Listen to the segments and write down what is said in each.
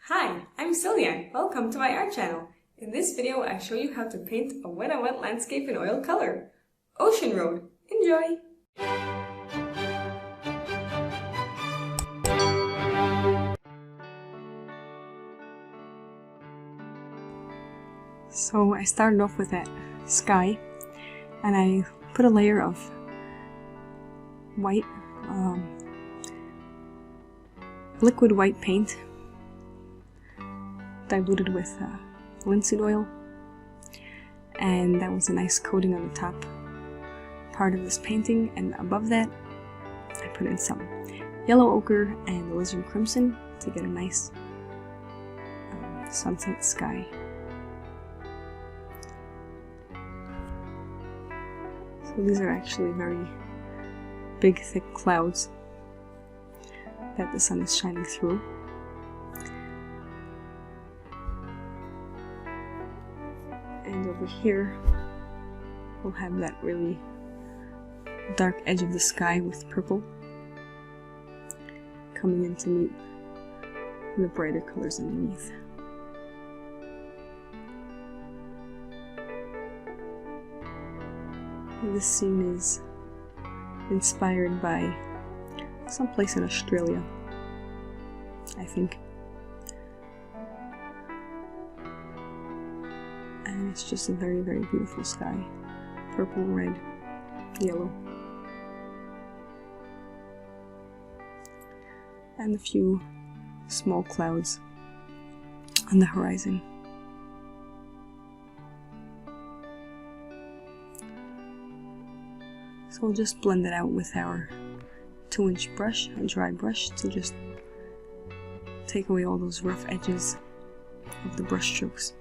Hi, I'm Ciliann. Welcome to my art channel. In this video, I show you how to paint a wet landscape in oil color. Ocean Road. Enjoy! So I started off with that sky, and I put a layer of white, liquid white paint diluted with linseed oil, and that was a nice coating on the top part of this painting. And above that I put in some yellow ochre and alizarin crimson to get a nice sunset sky. So these are actually very big thick clouds that the sun is shining through. And over here we'll have that really dark edge of the sky with purple coming in to meet the brighter colors underneath. This scene is inspired by someplace in Australia, I think. And it's just a very, very beautiful sky. Purple, red, yellow. And a few small clouds on the horizon. So we'll just blend it out with our 2-inch brush, a dry brush, to just take away all those rough edges of the brush strokes.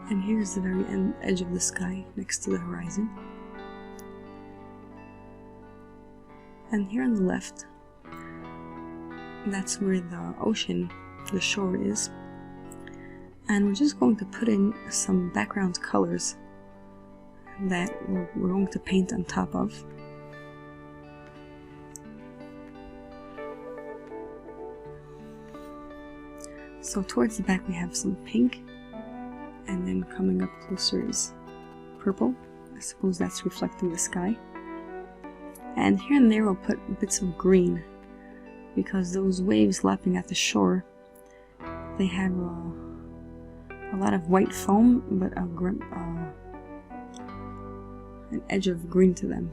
And here's the very edge of the sky next to the horizon. And here on the left, that's where the ocean, the shore is. And we're just going to put in some background colors that we're going to paint on top of. So towards the back we have some pink, and then coming up closer is purple. I suppose that's reflecting the sky. And here and there we'll put bits of green, because those waves lapping at the shore, they have a lot of white foam, but an edge of green to them.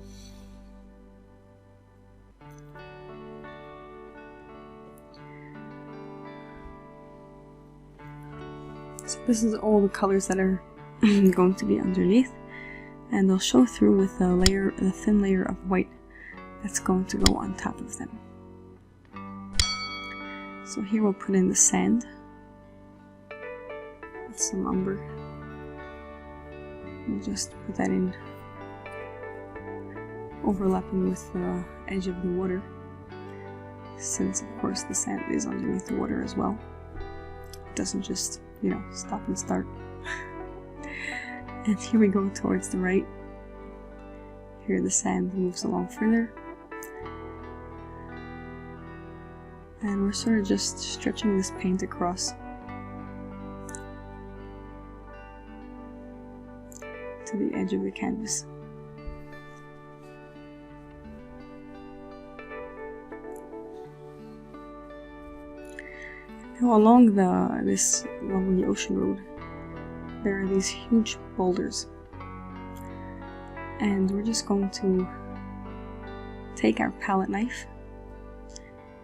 So this is all the colors that are going to be underneath, and they'll show through with the thin layer of white that's going to go on top of them. So here we'll put in the sand. Some umber. We'll just put that in, overlapping with the edge of the water, since of course the sand is underneath the water as well. It doesn't just, stop and start. And here we go towards the right. Here the sand moves along further, and we're sort of just stretching this paint across to the edge of the canvas. Now along this lovely ocean road, there are these huge boulders, and we're just going to take our palette knife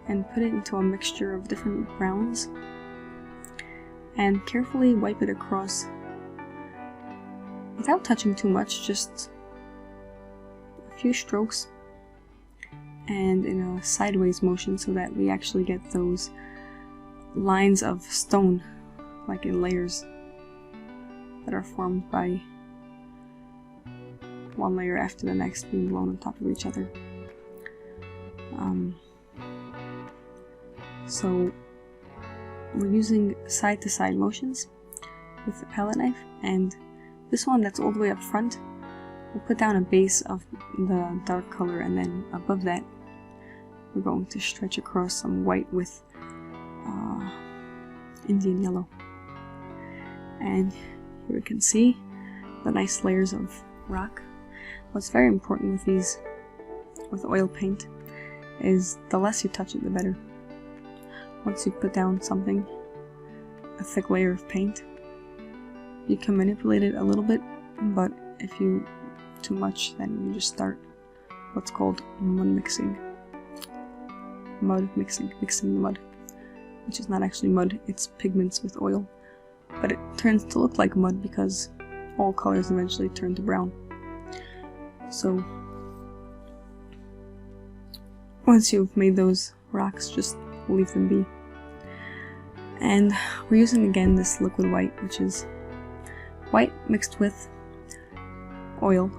and put it into a mixture of different browns and carefully wipe it across without touching too much, just a few strokes and in a sideways motion, so that we actually get those lines of stone, like in layers, that are formed by one layer after the next being blown on top of each other. So we're using side-to-side motions with the palette knife, and this one that's all the way up front, we'll put down a base of the dark color, and then above that we're going to stretch across some white with Indian yellow. And here we can see the nice layers of rock. What's very important with these, with oil paint, is the less you touch it, the better. Once you put down something, a thick layer of paint, you can manipulate it a little bit, but if you too much, then you just start what's called mixing the mud, which is not actually mud, it's pigments with oil, but it turns to look like mud because all colors eventually turn to brown. So once you've made those rocks, just leave them be. And we're using again this liquid white, which is white mixed with oil,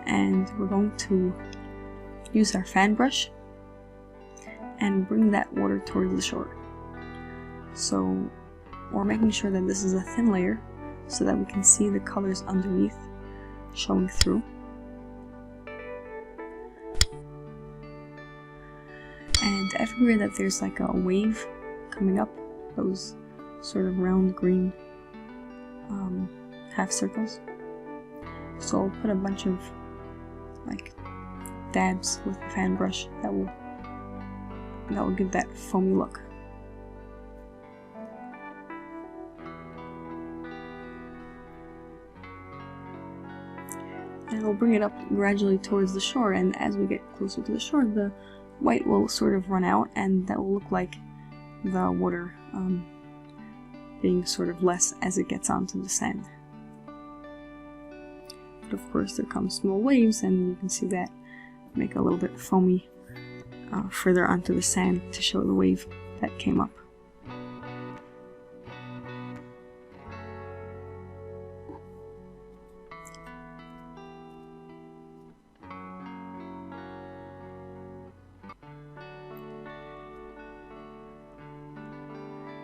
and we're going to use our fan brush and bring that water towards the shore. So we're making sure that this is a thin layer so that we can see the colors underneath showing through. And everywhere that there's like a wave coming up, those sort of round green half circles, so I'll put a bunch of like dabs with the fan brush that will give that foamy look. And we'll bring it up gradually towards the shore, and as we get closer to the shore, the white will sort of run out, and that will look like the water being sort of less as it gets onto the sand. But of course there come small waves, and you can see that make a little bit foamy further onto the sand to show the wave that came up.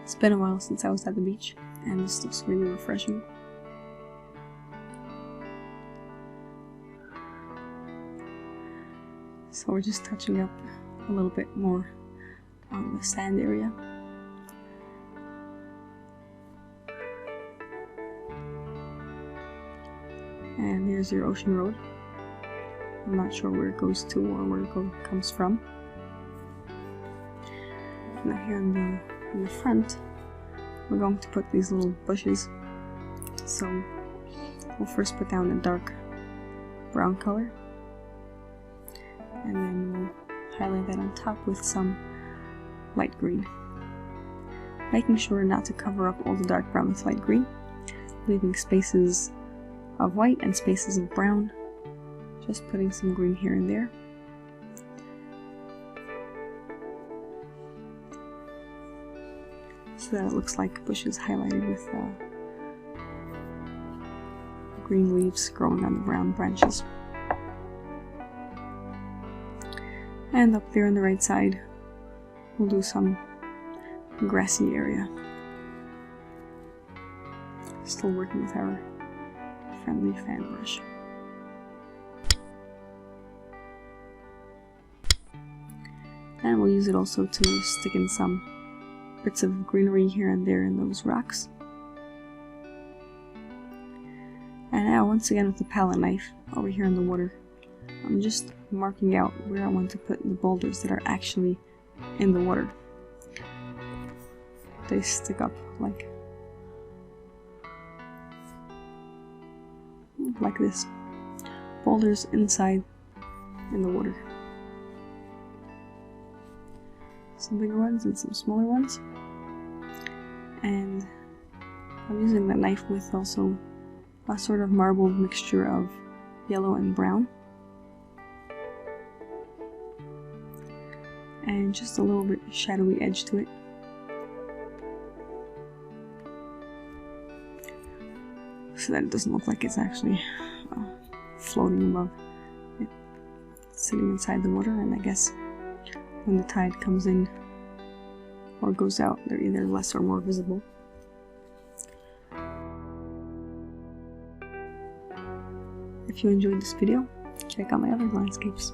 It's been a while since I was at the beach, and this looks really refreshing. So we're just touching up a little bit more on the sand area. And there's your ocean road. I'm not sure where it goes to or where it comes from. Now here in the front, we're going to put these little bushes. So we'll first put down a dark brown color, and then we'll highlight that on top with some light green, making sure not to cover up all the dark brown with light green, leaving spaces of white and spaces of brown, just putting some green here and there. So that it looks like bushes highlighted with green leaves growing on the brown branches. And up there on the right side, we'll do some grassy area. Still working with our friendly fan brush. And we'll use it also to stick in some bits of greenery here and there in those rocks. And now once again with the palette knife over here in the water, I'm just marking out where I want to put the boulders that are actually in the water. They stick up like this. Boulders inside in the water. Some bigger ones and some smaller ones. And I'm using that knife with also a sort of marbled mixture of yellow and brown. And just a little bit shadowy edge to it. So that it doesn't look like it's actually floating above it, sitting inside the water. And I guess when the tide comes in or goes out, they're either less or more visible. If you enjoyed this video, check out my other landscapes.